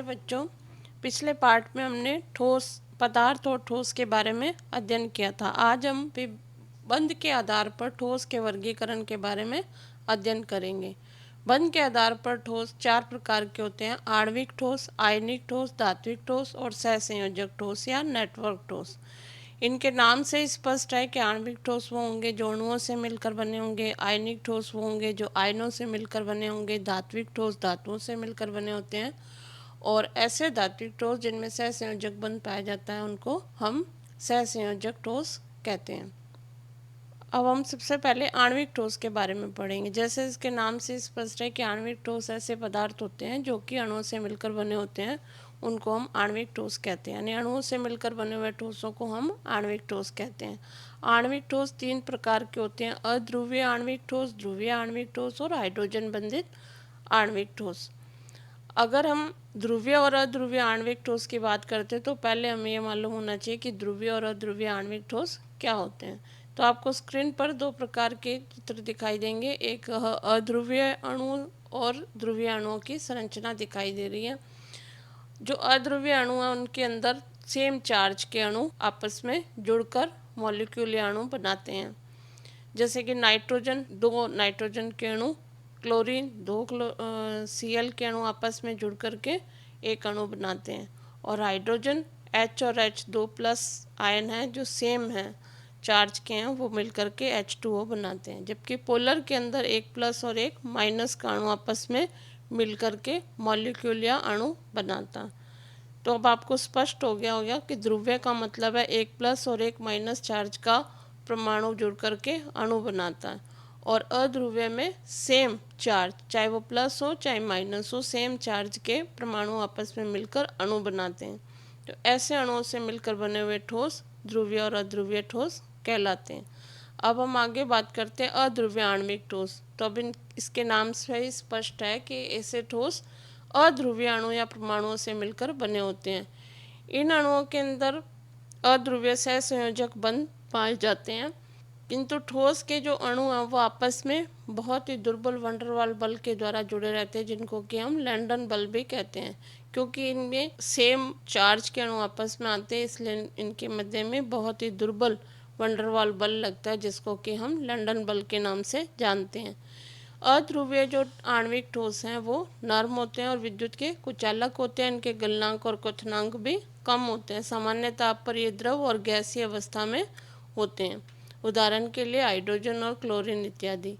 प्यारे बच्चों, पिछले पार्ट में हमने ठोस पदार्थ और ठोस के बारे में अध्ययन किया था। आज हम बंध के आधार पर ठोस के वर्गीकरण के बारे में अध्ययन करेंगे। बंध के आधार पर ठोस 4 प्रकार के होते हैं: आणविक ठोस, आयनिक ठोस, धात्विक ठोस और सहसंयोजक ठोस या नेटवर्क ठोस। इनके नाम से स्पष्ट है कि आणविक ठोस वो होंगे जो अणुओं से मिलकर बने होंगे, आयनिक ठोस वो होंगे जो आयनों से मिलकर बने होंगे, धात्विक ठोस धातुओं से मिलकर बने होते हैं और ऐसे धात्विक ठोस जिनमें सहसंयोजक बंध पाया जाता है उनको हम सहसंयोजक ठोस कहते हैं। अब हम सबसे पहले आणविक ठोस के बारे में पढ़ेंगे। जैसे इसके नाम से स्पष्ट है कि आणविक ठोस ऐसे पदार्थ होते हैं जो कि अणुओं से मिलकर बने होते हैं, उनको हम आणविक ठोस कहते हैं। यानी अणुओं से मिलकर बने हुए ठोसों को हम आणविक ठोस कहते हैं। आणविक ठोस 3 प्रकार के होते हैं: अध्रुवीय आणविक ठोस, ध्रुवीय आणविक ठोस और हाइड्रोजन बंधित आणविक ठोस। अगर हम ध्रुवीय और अध्रुवीय आणविक ठोस की बात करते हैं तो पहले हमें ये मालूम होना चाहिए कि ध्रुवीय और अध्रुवीय आणविक ठोस क्या होते हैं। तो आपको स्क्रीन पर 2 प्रकार के चित्र दिखाई देंगे। एक अध्रुवीय अणु और ध्रुवीय अणुओं की संरचना दिखाई दे रही है। जो अध्रुवीय अणु हैं उनके अंदर सेम चार्ज के अणु आपस में जुड़कर मॉलिक्यूल या अणु बनाते हैं। जैसे कि नाइट्रोजन, 2 नाइट्रोजन के अणु, क्लोरीन 2 Cl के अणु आपस में जुड़ करके एक अणु बनाते हैं। और हाइड्रोजन H और H2+ आयन है जो सेम है चार्ज के हैं, वो मिलकर के H2O बनाते हैं। जबकि पोलर के अंदर एक प्लस और एक माइनस का अणु आपस में मिलकर के मॉलिक्यूल या अणु बनाता। तो अब आपको स्पष्ट हो गया होगा कि ध्रुवीय का मतलब है एक प्लस और एक माइनस चार्ज का परमाणु जुड़ करके अणु बनाता है, और अध्रुवीय में सेम चार्ज, चाहे वो प्लस हो चाहे माइनस हो, सेम चार्ज के परमाणु आपस में मिलकर अणु बनाते हैं। तो ऐसे अणुओं से मिलकर बने हुए ठोस ध्रुवीय और अध्रुवीय ठोस कहलाते हैं। अब हम आगे बात करते हैं अध्रुवीय आणविक ठोस। तो अब इसके नाम से ही स्पष्ट है कि ऐसे ठोस अध्रुवीय अणु या परमाणुओं से मिलकर बने होते हैं। इन अणुओं के अंदर अध्रुवीय सहसंयोजक बंध पाए जाते हैं, किंतु ठोस के जो अणु हैं वो आपस में बहुत ही दुर्बल वंडर वाल बल के द्वारा जुड़े रहते हैं, जिनको कि हम लैंडन बल भी कहते हैं। क्योंकि इनमें सेम चार्ज के अणु आपस में आते हैं, इसलिए इनके मध्य में बहुत ही दुर्बल वंडरवाल बल लगता है, जिसको कि हम लंदन बल के नाम से जानते हैं। अध्रुवीय जो आणविक ठोस हैं वो नर्म होते हैं और विद्युत के कुचालक होते हैं। इनके गलनांक और क्वथनांक भी कम होते हैं। सामान्य ताप पर ये द्रव और गैसीय अवस्था में होते हैं, उदाहरण के लिए हाइड्रोजन और क्लोरीन इत्यादि।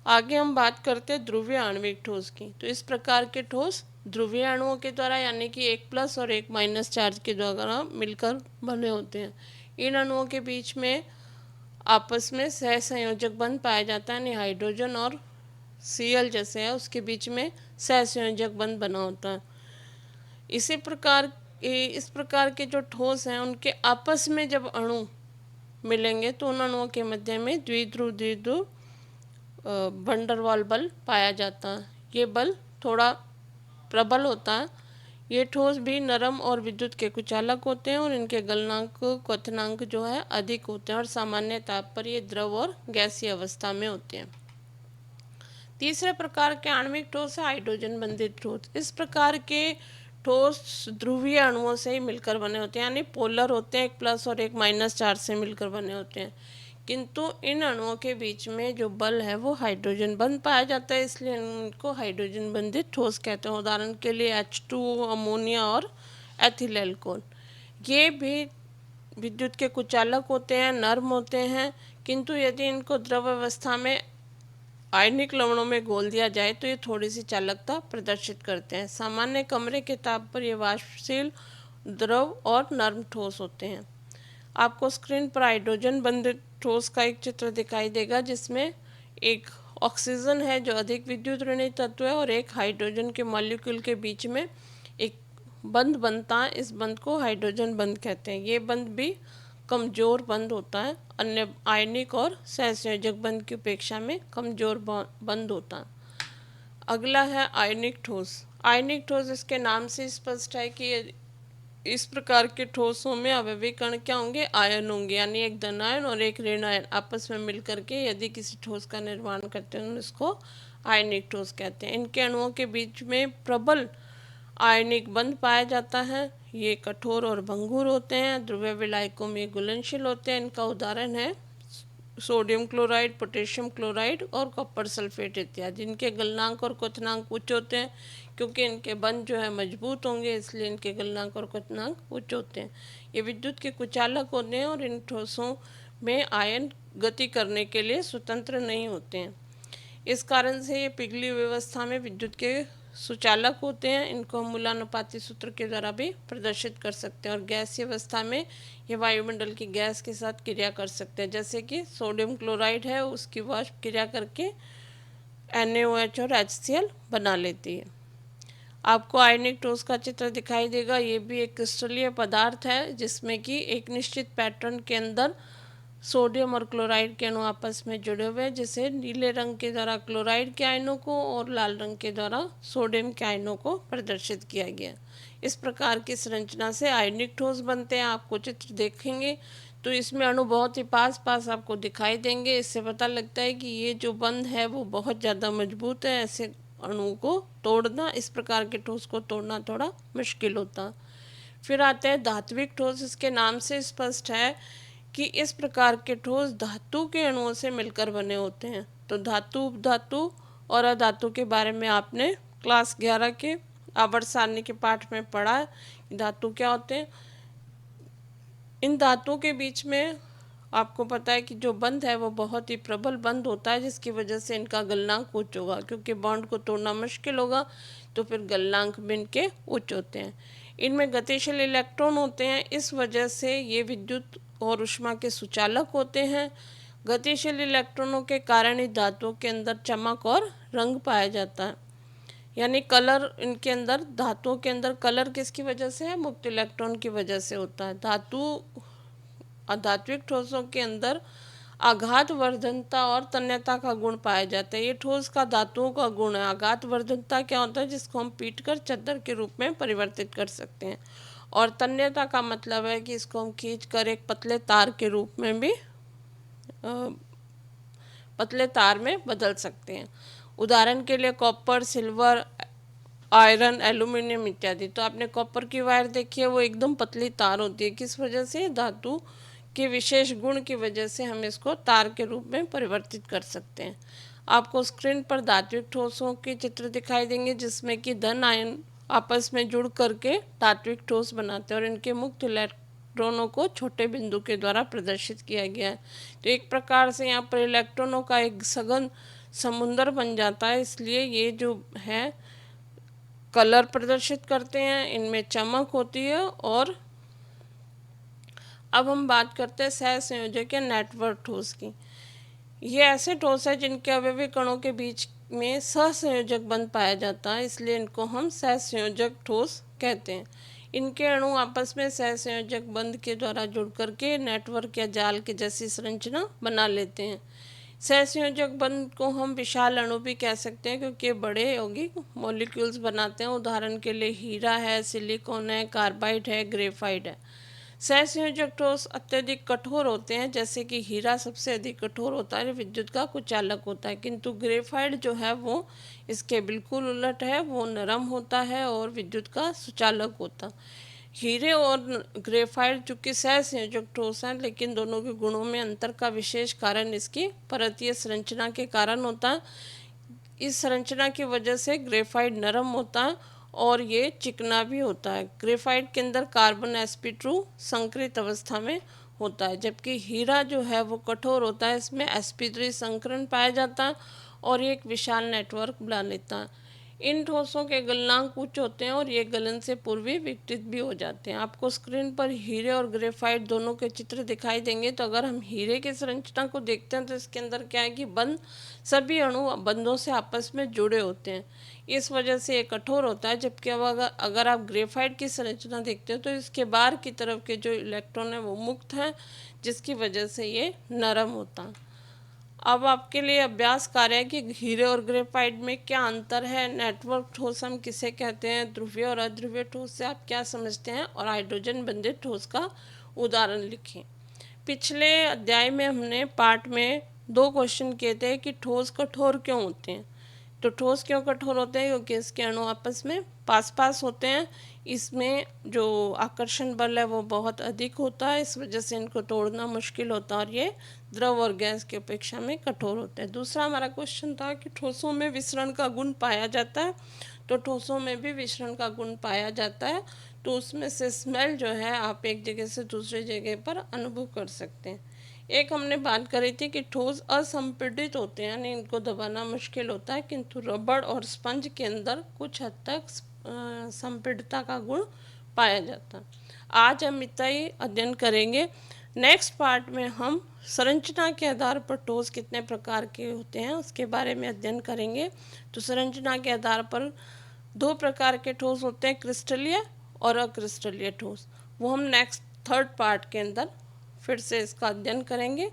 आगे हम बात करते हैं ध्रुवीय आणविक ठोस की। तो इस प्रकार के ठोस ध्रुवीय अणुओं के द्वारा यानी कि एक प्लस और एक माइनस चार्ज के द्वारा मिलकर बने होते हैं। इन अणुओं के बीच में आपस में सहसंयोजक बंध पाया जाता है, यानी हाइड्रोजन और Cl जैसे है उसके बीच में सहसंयोजक बंध बना होता है। इस प्रकार के जो ठोस हैं उनके आपस में जब अणु मिलेंगे तो उन अणुओं के मध्य में द्विध्रुव वंडरवाल बल पाया जाता है। ये बल थोड़ा प्रबल होता है। ये ठोस भी नरम और विद्युत के कुचालक होते हैं और इनके गलनांक क्वथनांक जो है अधिक होते हैं और सामान्य ताप पर ये द्रव और गैसीय अवस्था में होते हैं। तीसरे प्रकार के आणविक ठोस है हाइड्रोजन बंधित ठोस। इस प्रकार के ठोस ध्रुवीय अणुओं से ही मिलकर बने होते हैं, यानी पोलर होते हैं, एक प्लस और एक माइनस चार्ज से मिलकर बने होते हैं। किंतु इन अणुओं के बीच में जो बल है वो हाइड्रोजन बंध पाया जाता है, इसलिए इनको हाइड्रोजन बंधित ठोस कहते हैं। उदाहरण के लिए H2O, अमोनिया और एथिल अल्कोहल। ये भी विद्युत के कुचालक होते हैं, नर्म होते हैं, किंतु यदि इनको द्रव अवस्था में आयनिक लवणों में घोल दिया जाए तो ये थोड़ी सी चालकता प्रदर्शित करते हैं। सामान्य कमरे के ताप पर ये वाष्पशील, द्रव और नर्म ठोस होते हैं। आपको स्क्रीन पर हाइड्रोजन बंधित ठोस का एक चित्र दिखाई देगा, जिसमें एक ऑक्सीजन है जो अधिक विद्युत ऋणात्मक तत्व है और एक हाइड्रोजन के मॉलिक्यूल के बीच में एक बंध बनता है। इस बंध को हाइड्रोजन बंध कहते हैं। ये बंध भी कमजोर बंध होता है, अन्य आयनिक और सहसंयोजक बंध की अपेक्षा में कमजोर बंध होता है। अगला है आयनिक ठोस। आयनिक ठोस इसके नाम से स्पष्ट है कि इस प्रकार के ठोसों में अवयवी कण क्या होंगे? आयन होंगे, यानी एक धन आयन और एक ऋण आयन आपस में मिलकर के यदि किसी ठोस का निर्माण करते हैं तो इसको आयनिक ठोस कहते हैं। इनके अणुओं के बीच में प्रबल आयनिक बंध पाया जाता है। ये कठोर और भंगुर होते हैं, ध्रुवीय विलायकों में घुलनशील होते हैं। इनका उदाहरण है सोडियम क्लोराइड, पोटेशियम क्लोराइड और कॉपर सल्फेट इत्यादि। इनके गलनांक और क्वथनांक उच्च होते हैं, क्योंकि इनके बंध जो है मजबूत होंगे, इसलिए इनके गलनांक और क्वथनांक उच्च होते हैं। ये विद्युत के कुचालक होते हैं और इन ठोसों में आयन गति करने के लिए स्वतंत्र नहीं होते हैं। इस कारण से ये पिघली व्यवस्था में विद्युत के सुचालक होते हैं। इनको हम मूलानुपाती सूत्र के द्वारा भी प्रदर्शित कर सकते हैं। और गैसीय अवस्था में ये वायुमंडल की गैस के साथ क्रिया कर सकते हैं, जैसे कि सोडियम क्लोराइड है, उसकी वाष्प क्रिया करके NaOH और HCl बना लेती है। आपको आयनिक ठोस का चित्र दिखाई देगा। ये भी एक क्रिस्टलीय पदार्थ है, जिसमें कि एक निश्चित पैटर्न के अंदर सोडियम और क्लोराइड के अणु आपस में जुड़े हुए हैं, जिसे नीले रंग के द्वारा क्लोराइड के आयनों को और लाल रंग के द्वारा सोडियम के आयनों को प्रदर्शित किया गया। इस प्रकार की संरचना से आयनिक ठोस बनते हैं। आपको चित्र देखेंगे तो इसमें अणु बहुत ही पास पास आपको दिखाई देंगे। इससे पता लगता है कि ये जो बंध है वो बहुत ज़्यादा मजबूत है। ऐसे अणु को तोड़ना, इस प्रकार के ठोस को तोड़ना थोड़ा मुश्किल होता। फिर आते हैं धात्विक ठोस। इसके नाम से स्पष्ट है कि इस प्रकार के ठोस धातु के अणुओं से मिलकर बने होते हैं। तो धातु, उपधातु और अधातु के बारे में आपने क्लास 11 के आवर्त सारणी के पाठ में पढ़ा है। धातु क्या होते हैं। इन धातुओं के बीच में आपको पता है कि जो बंध है वो बहुत ही प्रबल बंध होता है, जिसकी वजह से इनका गलनांक उच्च होगा। क्योंकि बॉन्ड को तोड़ना मुश्किल होगा, तो फिर गलनांक भी इनके उच्च होते हैं। इनमें गतिशील इलेक्ट्रॉन होते हैं, इस वजह से ये विद्युत और ऊष्मा के सुचालक होते हैं। गतिशील इलेक्ट्रॉनों के कारण ही धातुओं के अंदर चमक और रंग पाया जाता है। यानी कलर इनके अंदर, धातुओं के अंदर कलर किसकी वजह से है, मुक्त इलेक्ट्रॉन की वजह से होता है। अधात्विक ठोसों के अंदर आघात वर्धनता और तन्यता का गुण पाया जाता है। ये ठोस का धातुओं का गुण है। आघात वर्धनता क्या होता है, जिसको हम पीट कर चादर के रूप में परिवर्तित कर सकते हैं। और तन्यता का मतलब है कि इसको हम खींच कर एक पतले तार के रूप में भी पतले तार में बदल सकते हैं। उदाहरण के लिए कॉपर, सिल्वर, आयरन, एल्यूमिनियम इत्यादि। तो आपने कॉपर की वायर देखी है, वो एकदम पतली तार होती है। किस वजह से, धातु के विशेष गुण की वजह से हम इसको तार के रूप में परिवर्तित कर सकते हैं। आपको स्क्रीन पर धात्विक ठोसों के चित्र दिखाई देंगे, जिसमें कि धन आयन आपस में जुड़ करके धात्विक ठोस बनाते हैं और इनके मुक्त इलेक्ट्रॉनों को छोटे बिंदु के द्वारा प्रदर्शित किया गया है। तो एक प्रकार से यहाँ पर इलेक्ट्रॉनों का एक सघन समुंदर बन जाता है। इसलिए ये जो है कलर प्रदर्शित करते हैं, इनमें चमक होती है। और अब हम बात करते हैं सहसंयोजक या नेटवर्क ठोस की। ये ऐसे ठोस है जिनके अवयवी कणों के बीच में सहसंयोजक बंध पाया जाता है, इसलिए इनको हम सहसंयोजक ठोस कहते हैं। इनके अणु आपस में सहसंयोजक बंध के द्वारा जुड़ करके नेटवर्क या जाल के जैसी संरचना बना लेते हैं। सहसंयोजक बंध को हम विशाल अणु भी कह सकते हैं, क्योंकि ये बड़े यौगिक मॉलिक्यूल्स बनाते हैं। उदाहरण के लिए हीरा है, सिलिकॉन है, कार्बाइड है, ग्रेफाइट है। सहसंयोजक ठोस अत्यधिक कठोर होते हैं, जैसे कि हीरा सबसे अधिक कठोर होता है, विद्युत का कुचालक होता है। किंतु ग्रेफाइट जो है वो इसके बिल्कुल उलट है, वो नरम होता है और विद्युत का सुचालक होता है। हीरे और ग्रेफाइट चूँकि सहसंयोजक ठोस हैं, लेकिन दोनों के गुणों में अंतर का विशेष कारण इसकी परतीय संरचना के कारण होता है। इस संरचना की वजह से ग्रेफाइट नरम होता है और ये चिकना भी होता है। ग्रेफाइट के अंदर कार्बन sp2 संकरित अवस्था में होता है, जबकि हीरा जो है वो कठोर होता है, इसमें sp3 संकरण पाया जाता है और ये एक विशाल नेटवर्क बना लेता है। इन ठोसों के गलनांक उच्च होते हैं और ये गलन से पूर्व विघटित भी हो जाते हैं। आपको स्क्रीन पर हीरे और ग्रेफाइट दोनों के चित्र दिखाई देंगे। तो अगर हम हीरे की संरचना को देखते हैं तो इसके अंदर क्या है कि बंध, सभी अणु बंधों से आपस में जुड़े होते हैं, इस वजह से ये कठोर होता है। जबकि अब अगर आप ग्रेफाइट की संरचना देखते हो तो इसके बाहर की तरफ के जो इलेक्ट्रॉन है वो मुक्त हैं, जिसकी वजह से ये नरम होता है। अब आपके लिए अभ्यास कार्य है कि हीरे और ग्रेफाइट में क्या अंतर है, नेटवर्क ठोस हम किसे कहते हैं, ध्रुवीय और अध्रुवीय ठोस से आप क्या समझते हैं, और हाइड्रोजन बंधित ठोस का उदाहरण लिखें। पिछले अध्याय में हमने पाठ में 2 क्वेश्चन किए थे कि ठोस कठोर क्यों होते हैं। तो ठोस क्यों कठोर होते हैं, क्योंकि इसके अणु आपस में पास पास होते हैं, इसमें जो आकर्षण बल है वो बहुत अधिक होता है, इस वजह से इनको तोड़ना मुश्किल होता है और ये द्रव और गैस की अपेक्षा में कठोर होते हैं। दूसरा हमारा क्वेश्चन था कि ठोसों में विसरण का गुण पाया जाता है, तो ठोसों में भी विसरण का गुण पाया जाता है। तो उसमें से स्मेल जो है आप एक जगह से दूसरी जगह पर अनुभव कर सकते हैं। एक हमने बात करी थी कि ठोस असंपीड़ित होते हैं, यानी इनको दबाना मुश्किल होता है, किंतु रबड़ और स्पंज के अंदर कुछ हद तक संपीड़ितता का गुण पाया जाता है। आज हम इतना ही अध्ययन करेंगे। नेक्स्ट पार्ट में हम संरचना के आधार पर ठोस कितने प्रकार के होते हैं उसके बारे में अध्ययन करेंगे। तो संरचना के आधार पर दो प्रकार के ठोस होते हैं, क्रिस्टलीय और अक्रिस्टलीय ठोस। वो हम नेक्स्ट थर्ड पार्ट के अंदर फिर से इसका अध्ययन करेंगे।